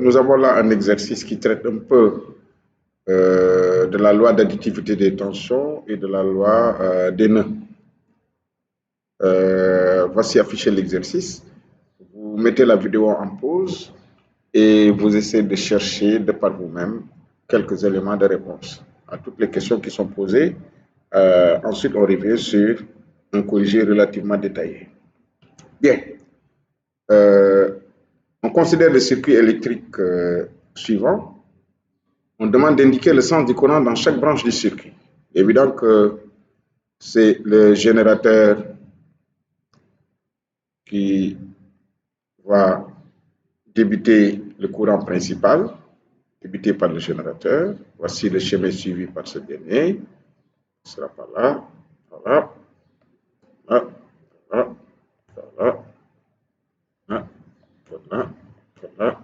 nous avons là un exercice qui traite un peu de la loi d'additivité des tensions et de la loi des nœuds. Voici affiché l'exercice. Vous mettez la vidéo en pause et vous essayez de chercher de par vous-même quelques éléments de réponse à toutes les questions qui sont posées. Ensuite, on revient sur un corrigé relativement détaillé. Bien. On considère le circuit électrique suivant. On demande d'indiquer le sens du courant dans chaque branche du circuit. Évident que c'est le générateur qui va débuter le courant principal, débuté par le générateur. Voici le schéma suivi par ce dernier. Ce sera par là, voilà, là, voilà, voilà, là, voilà, voilà,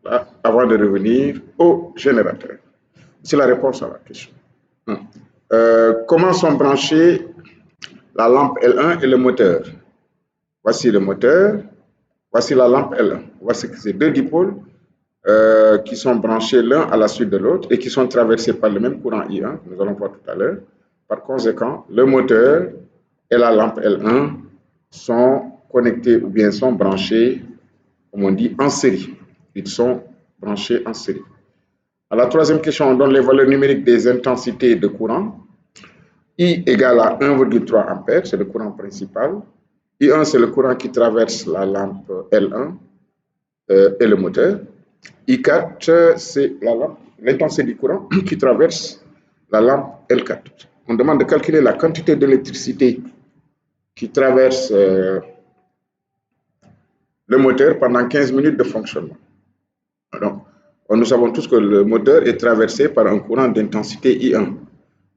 voilà, avant de revenir au générateur. C'est la réponse à la question. Comment sont branchés la lampe L1 et le moteur? Voici le moteur, voici la lampe L1. Voici que ces deux dipôles qui sont branchés l'un à la suite de l'autre et qui sont traversés par le même courant I1, que nous allons voir tout à l'heure. Par conséquent, le moteur et la lampe L1 sont connectés ou bien sont branchés, comme on dit, en série. Ils sont branchés en série. À la troisième question, on donne les valeurs numériques des intensités de courant. I égale à 1,3 ampères, c'est le courant principal. I1, c'est le courant qui traverse la lampe L1 et le moteur. I4, c'est l'intensité du courant qui traverse la lampe L4. On demande de calculer la quantité d'électricité qui traverse le moteur pendant 15 minutes de fonctionnement. Donc, nous savons tous que le moteur est traversé par un courant d'intensité I1,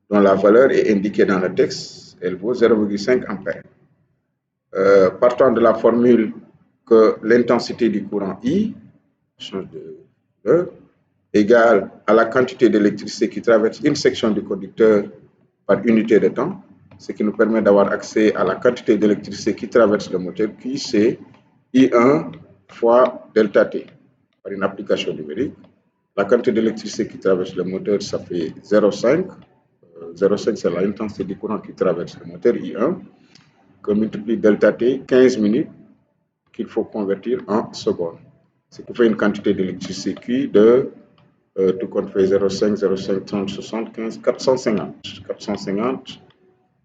dont la valeur est indiquée dans le texte, elle vaut 0,5 ampères. Partant de la formule que l'intensité du courant I, change de E, égale à la quantité d'électricité qui traverse une section du conducteur par unité de temps, ce qui nous permet d'avoir accès à la quantité d'électricité qui traverse le moteur, qui c'est I1 fois delta T. Par une application numérique, la quantité d'électricité qui traverse le moteur, ça fait 0,5. 0,5, c'est l'intensité du courant qui traverse le moteur I1, que multiplie delta T, 15 minutes, qu'il faut convertir en secondes. Ce qui fait une quantité d'électricité Q de, tout compte fait 0,5, 0,5, 30, 75, 450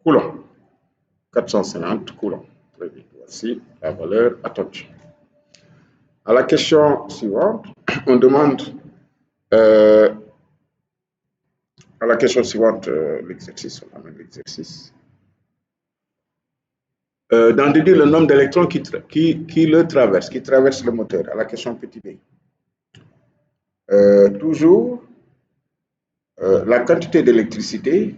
coulombs. 450 coulombs. Très bien. Voici la valeur attendue. À la question suivante, on demande à la question suivante, l'exercice, on amène l'exercice. D'en déduire le nombre d'électrons qui le traversent, qui traversent le moteur, à la question petit b. Toujours, la quantité d'électricité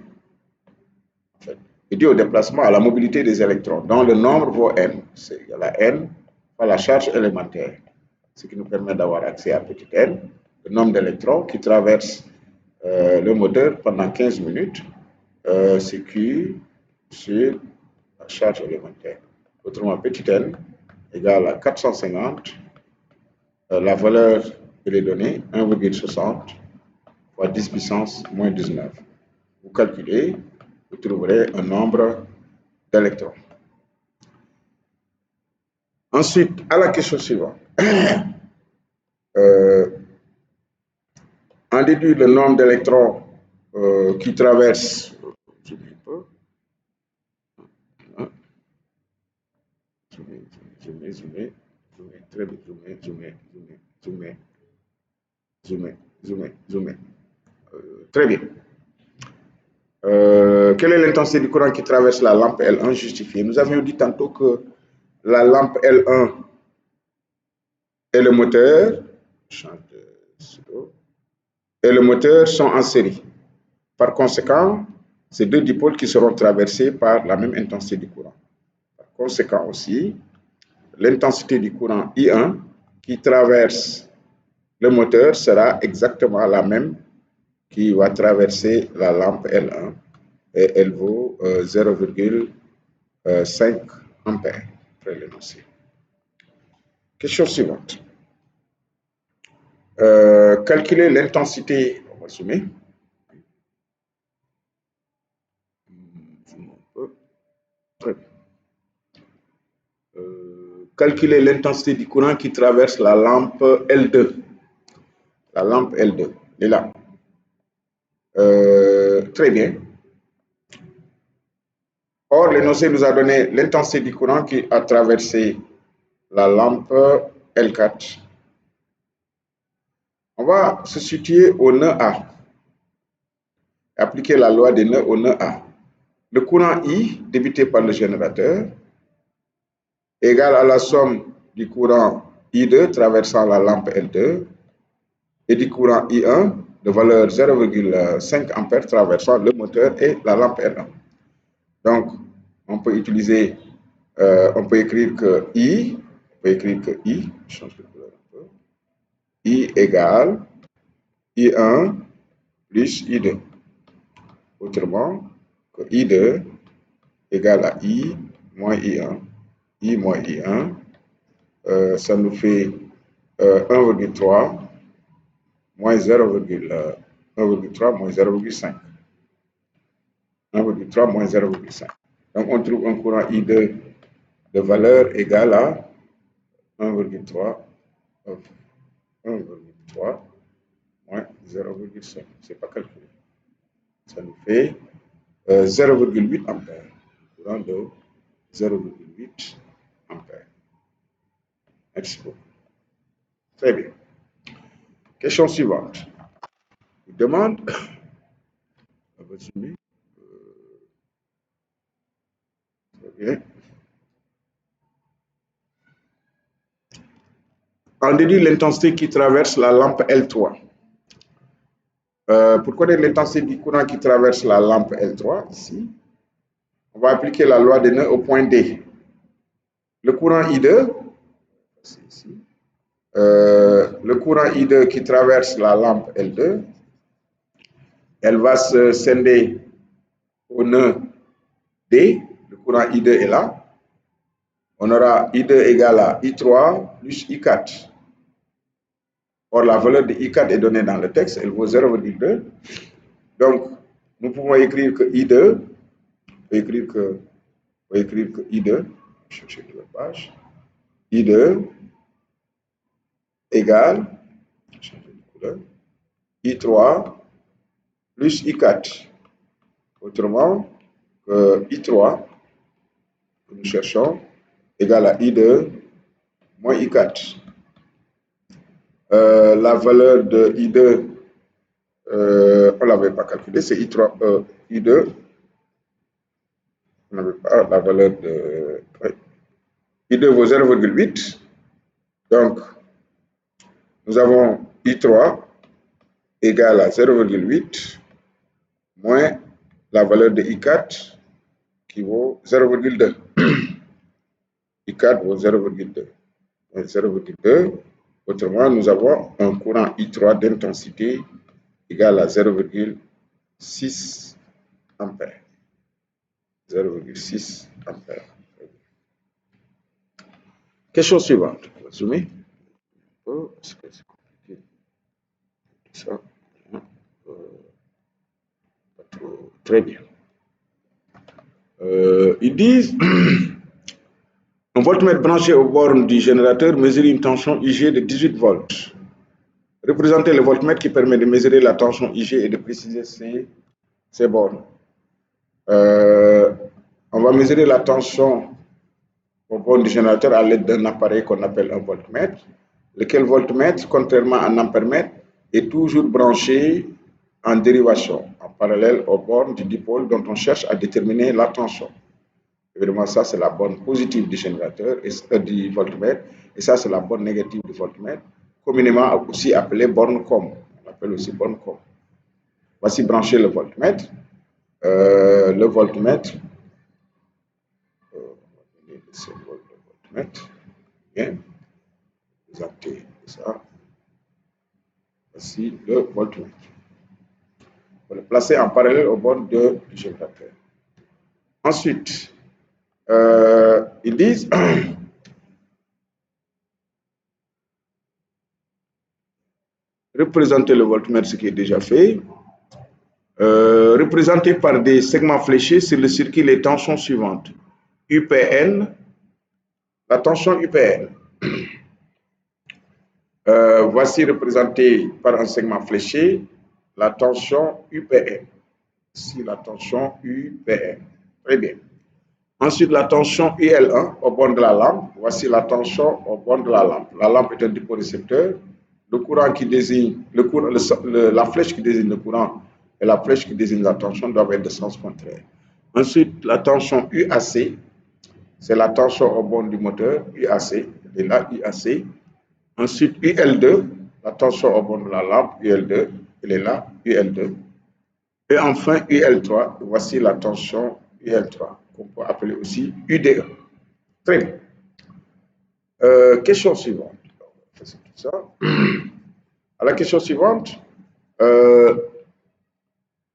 est due au déplacement, à la mobilité des électrons, dont le nombre vaut n. C'est égal à n par la charge élémentaire, ce qui nous permet d'avoir accès à petit n, le nombre d'électrons qui traversent le moteur pendant 15 minutes, c'est Q sur la charge élémentaire. Autrement, petit n égale à 450, la valeur de les données, 1,60 fois 10 puissance moins 19. Vous calculez, vous trouverez un nombre d'électrons. Ensuite, à la question suivante, on déduit le nombre d'électrons qui traversent, très bien. Quelle est l'intensité du courant qui traverse la lampe L1 justifiée? Nous avions dit tantôt que la lampe L1 et le moteur, sont en série. Par conséquent, c'est deux dipôles qui seront traversés par la même intensité du courant. Par conséquent aussi, l'intensité du courant I1 qui traverse le moteur sera exactement la même qui va traverser la lampe L1 et elle vaut 0,5 ampères. Question suivante. Calculer l'intensité, on va zoomer. Très bien. Calculer l'intensité du courant qui traverse la lampe L2. La lampe L2, elle est là. Très bien. Or, l'énoncé nous a donné l'intensité du courant qui a traversé la lampe L4. On va se situer au nœud A. Appliquer la loi des nœuds au nœud A. Le courant I, débité par le générateur, égale à la somme du courant I2 traversant la lampe L2 et du courant I1 de valeur 0,5 A traversant le moteur et la lampe L1. Donc, on peut utiliser, on peut écrire que I, je change de couleur un peu, I égale I1 plus I2. Autrement, que I2 égale à I moins I1, I moins I1, ça nous fait 1,3 moins 0,3 moins 0,5. 1,3 moins 0,5. Donc, on trouve un courant I2 de valeur égale à 1,3 moins 0,5. Ce n'est pas calculé. Ça nous fait 0,8 ampères. Courant de 0,8 ampères. Merci beaucoup. Très bien. Question suivante. Il demande, on va zoomer. Très bien. On déduit l'intensité qui traverse la lampe L3. Pour connaître l'intensité du courant qui traverse la lampe L3, ici, on va appliquer la loi des nœuds au point D. Le courant I2, c'est ici, le courant I2 qui traverse la lampe L2, elle va se scinder au nœud D. Le courant I2 est là. On aura I2 égale à I3 plus I4. Or, la valeur de I4 est donnée dans le texte, elle vaut 0,2. Donc, nous pouvons écrire que I2, on peut écrire que I2, je vais chercher la page, I2 égale, changer de couleur, I3 plus I4. Autrement, I3, que nous cherchons, égale à I2 moins I4. La valeur de I2, on ne l'avait pas calculé, c'est I3, I2, on n'avait pas la valeur de... Ouais. I2 vaut 0,8. Donc, nous avons I3 égale à 0,8 moins la valeur de I4 qui vaut 0,2. I4 vaut 0,2. 0,2. Autrement, nous avons un courant I3 d'intensité égal à 0,6 ampères. 0,6 ampères. Question suivante. On va zoomer. Est-ce que c'est compliqué? Ça. Très bien. Ils disent un voltmètre branché aux bornes du générateur mesure une tension IG de 18 volts. Représentez le voltmètre qui permet de mesurer la tension IG et de préciser ces bornes. On va mesurer la tension aux bornes du générateur à l'aide d'un appareil qu'on appelle un voltmètre, lequel voltmètre, contrairement à un ampèremètre, est toujours branché en dérivation, en parallèle aux bornes du dipôle dont on cherche à déterminer la tension. Évidemment, ça, c'est la borne positive du générateur, et, du voltmètre, et ça, c'est la borne négative du voltmètre, communément aussi appelée borne COM. On appelle aussi borne COM. Voici brancher le voltmètre. Le voltmètre, on va donner le symbole de voltmètre. Bien, présenter ça. Voici le voltmètre. On va le placer en parallèle aux bornes du générateur. Ensuite, ils disent... représenter le voltmètre, ce qui est déjà fait. Représenté par des segments fléchés sur le circuit les tensions suivantes. UPN, la tension UPN. Voici représenté par un segment fléché la tension UPN. Ici, la tension UPN. Très bien. Ensuite, la tension UL1 au bord de la lampe. Voici la tension au bord de la lampe. La lampe est un dépôt-récepteur. Le courant qui désigne, la flèche qui désigne le courant et la flèche qui désigne la tension doivent être de sens contraire. Ensuite, la tension UAC, c'est la tension au bord du moteur, UAC, elle est là, UAC. Ensuite, UL2, la tension au bord de la lampe, UL2, elle est là, UL2. Et enfin, UL3, voici la tension UL3, qu'on peut appeler aussi UDE. Très bien. Question suivante. Ça. À la question suivante,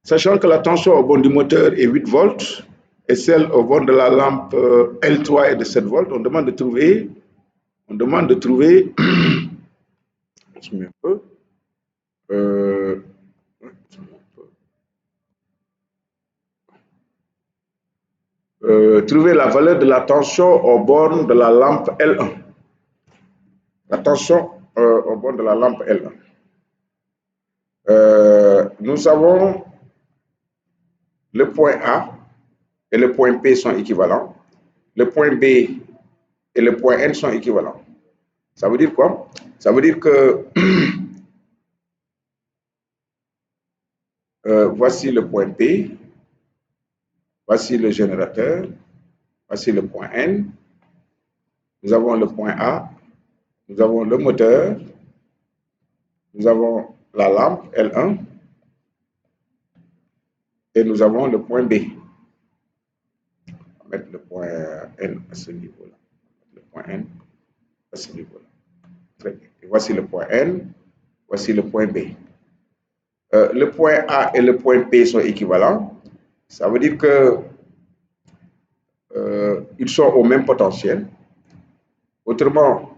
sachant que la tension au bord du moteur est 8 volts et celle au bord de la lampe L3 est de 7 volts, on demande de trouver, je mets un peu, trouver la valeur de la tension au bord de la lampe L1. La tension au bord de la lampe L1. Nous avons le point A et le point P sont équivalents. Le point B et le point N sont équivalents. Ça veut dire quoi? Ça veut dire que voici le point P, voici le générateur, voici le point N, nous avons le point A, nous avons le moteur, nous avons la lampe L1 et nous avons le point B. On va mettre le point N à ce niveau-là. Le point N à ce niveau-là. Très bien. Et voici le point N, voici le point B. Le point A et le point P sont équivalents. Ça veut dire que ils sont au même potentiel. Autrement,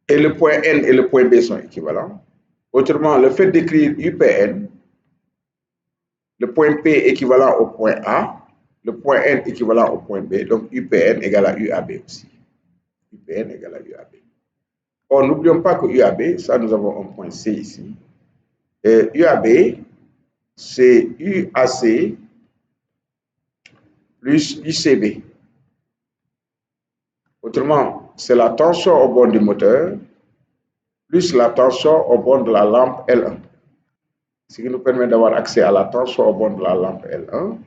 et le point N et le point B sont équivalents. Autrement, le fait d'écrire UPN, le point P équivalent au point A, le point N équivalent au point B, donc UPN égale à UAB aussi. UPN égale à UAB. Or, n'oublions pas que UAB, ça nous avons un point C ici. Et UAB, c'est UAC plus UCB. Autrement, c'est la tension au bord du moteur plus la tension au bord de la lampe L1. Ce qui nous permet d'avoir accès à la tension au bord de la lampe L1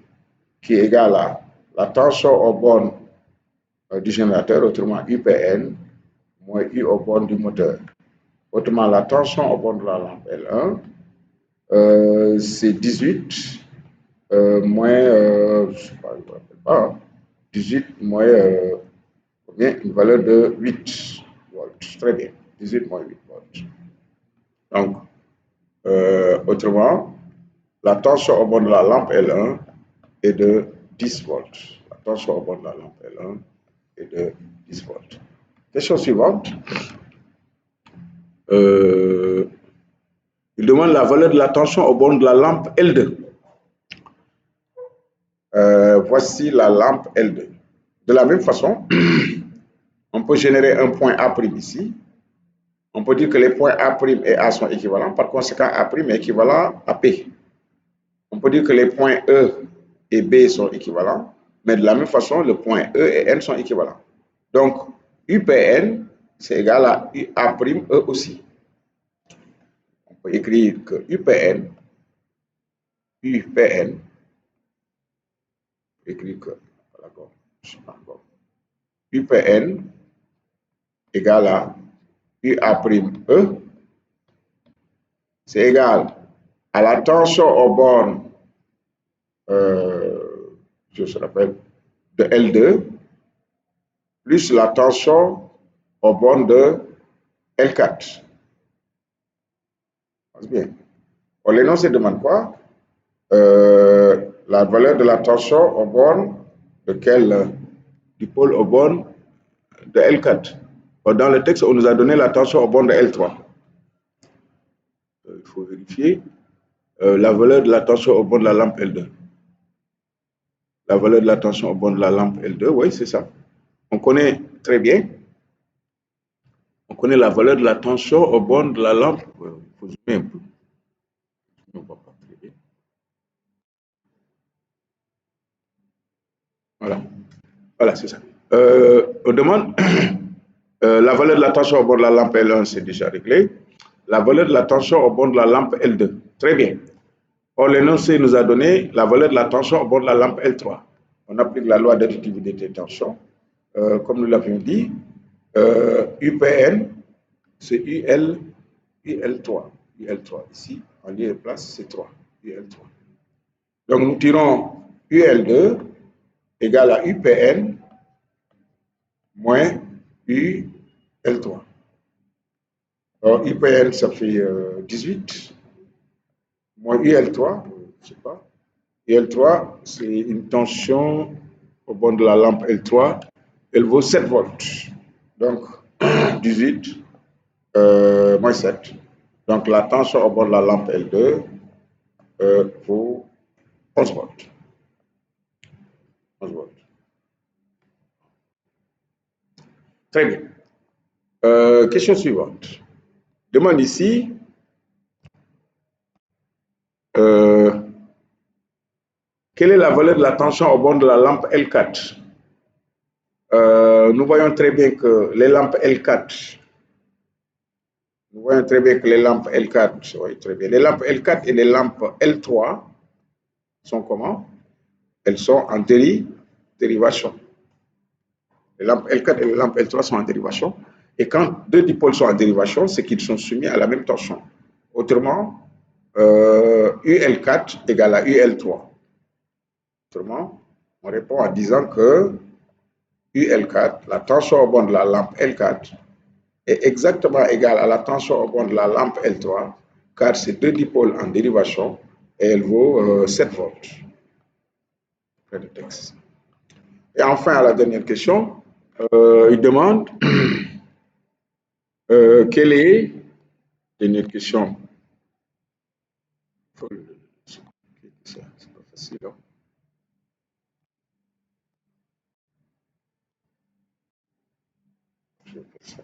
qui est égale à la tension au bord du générateur, autrement UPN, moins U au bord du moteur. Autrement, la tension au bord de la lampe L1, c'est 18 moins, je ne sais pas, je ne me rappelle pas, 18 moins une valeur de 8 volts. Très bien, 18 moins 8 volts. Donc, autrement, la tension au bord de la lampe L1 est de 10 volts. La tension au bord de la lampe L1 est de 10 volts. Question suivante. Il demande la valeur de la tension au bord de la lampe L2. Voici la lampe L2. De la même façon, on peut générer un point A' ici. On peut dire que les points A' et A sont équivalents. Par conséquent, A' est équivalent à P. On peut dire que les points E et B sont équivalents. Mais de la même façon, le point E et N sont équivalents. Donc, UPN, c'est égal à UA' E aussi. On peut écrire que UPN, écrire que, UPN égale à UA', c'est égal à la tension au bord, je me rappelle, de L2, plus la tension au bord de L4. Bien. On l'énoncé demande quoi? La valeur de la tension au bord de du pôle au bord de L4. Dans le texte, on nous a donné la tension au bord de L3. il faut vérifier la valeur de la tension au bord de la lampe L2. La valeur de la tension au bord de la lampe L2, oui, c'est ça. On connaît très bien. On connaît la valeur de la tension au bord de la lampe. Il faut zoomer un peu. On ne voit pas très bien. Voilà. Voilà, c'est ça. On demande la valeur de la tension au bord de la lampe L1, c'est déjà réglé. La valeur de la tension au bord de la lampe L2. Très bien. Or, l'énoncé nous a donné la valeur de la tension au bord de la lampe L3. On applique la loi d'additivité des tensions. Comme nous l'avions dit, UPN, c'est UL3. UL3. Ici, en lieu et place, c'est 3. UL3. Donc, nous tirons UL2 égale à UPN moins UL3. Alors, UPN, ça fait 18, moins UL3, je ne sais pas. UL3, c'est une tension au bord de la lampe L3, elle vaut 7 volts. Donc, 18 moins 7. Donc, la tension au bord de la lampe L2 vaut 11 volts. 11 volts. Très bien. Question suivante. Demande ici, quelle est la valeur de la tension au bord de la lampe L4? Nous voyons très bien que les lampes L4, oui, très bien. Les lampes L4 et les lampes L3 sont comment? Elles sont en dérivation. Les lampes L4 et les lampes L3 sont en dérivation. Et quand deux dipôles sont en dérivation, c'est qu'ils sont soumis à la même tension. Autrement, UL4 égale à UL3. Autrement, on répond en disant que UL4, la tension au bord de la lampe L4, est exactement égale à la tension au bord de la lampe L3, car c'est deux dipôles en dérivation et elle vaut 7 volts. Fin de texte. Et enfin, à la dernière question, il demande quelle est, dernière question, c'est pas facile, hein? Je vais faire ça.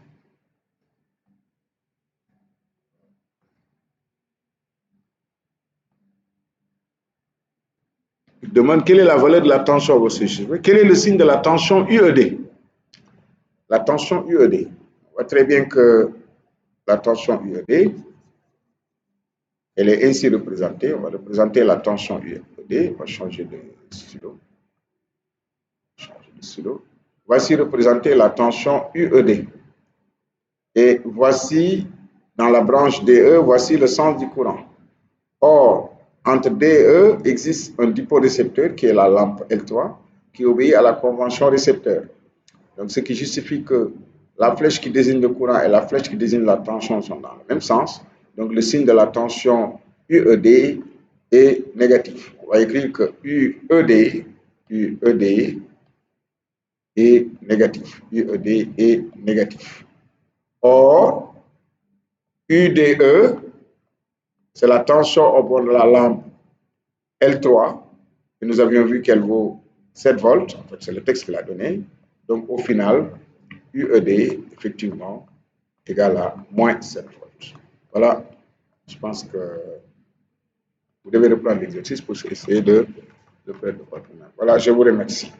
Il demande quelle est la valeur de la tension au CGV. Quel est le signe de la tension UED? La tension UED. On voit très bien que la tension UED, elle est ainsi représentée. On va représenter la tension UED. On va changer de stylo. Voici représenter la tension UED. Et voici, dans la branche DE, voici le sens du courant. Or, entre D et E existe un diporécepteur qui est la lampe L3 qui obéit à la convention récepteur. Donc, ce qui justifie que la flèche qui désigne le courant et la flèche qui désigne la tension sont dans le même sens. Donc, le signe de la tension UED est négatif. On va écrire que UED est négatif. UED est négatif. Or, UDE, c'est la tension au bord de la lampe L3, et nous avions vu qu'elle vaut 7 volts, en fait c'est le texte qu'il a donné. Donc au final, UED, effectivement, égale à moins 7 volts. Voilà, je pense que vous devez reprendre l'exercice pour essayer de faire de votre main. Voilà, je vous remercie.